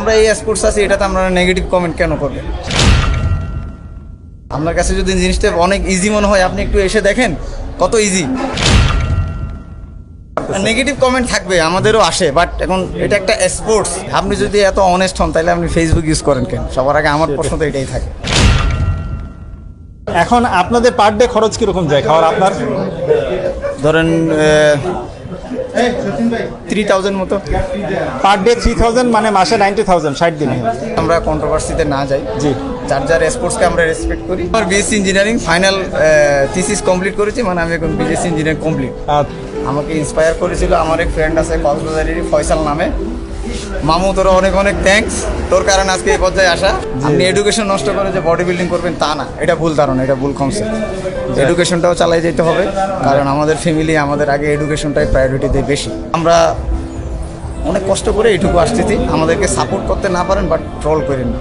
আমরা এই স্পোর্টস আছি, এটাতে আমরা নেগেটিভ কমেন্ট কেন করবেন? আপনার কাছে যদি জিনিসটা অনেক ইজি মনে হয়, আপনি একটু এসে দেখেন কত ইজি। নেগেটিভ কমেন্ট থাকবে, আমাদেরও আসে, বাট এখন এটা একটা স্পোর্টস। আপনি যদি এত অনেস্ট হন তাহলে আপনি ফেসবুক ইউজ করেন কেন? সবার আগে আমার প্রশ্ন তো এটাই থাকে। এখন আপনাদের পার ডে খরচ কিরকম যায় খাওয়ার আপনার? ধরেন 3000 মতো পার ডে 3000, মানে মাসে 90,000, 60 দিনে। আমরা কন্ট্রোভার্সিতে না যাই, জি, যার যার স্পোর্টসকে আমরা রেসপেক্ট করি। আমার BSc engineering final thesis complete করেছি, মানে আমি এখন বিএসসি ইঞ্জিনিয়ারিং কমপ্লিট। আমাকে ইন্সপায়ার করেছিল আমার এক ফ্রেন্ড আছে কক্সবাজারের, ফয়সাল নামে। মামু, তোর অনেক অনেক থ্যাঙ্কস, তোর কারণে আজকে এই পর্যায়ে আসা। আপনি এডুকেশন নষ্ট করে যে বডি বিল্ডিং করবেন তা না, এটা ভুল ধারণা, এটা ভুল কনসেপ্ট। এডুকেশনটাও চালাই যেতে হবে, কারণ আমাদের ফ্যামিলি আমাদের আগে এডুকেশনটাই প্রায়োরিটি দেয় বেশি। আমরা অনেক কষ্ট করে এইটুকু আসতেছি, আমাদেরকে সাপোর্ট করতে না পারেন বাট ট্রল করেন না।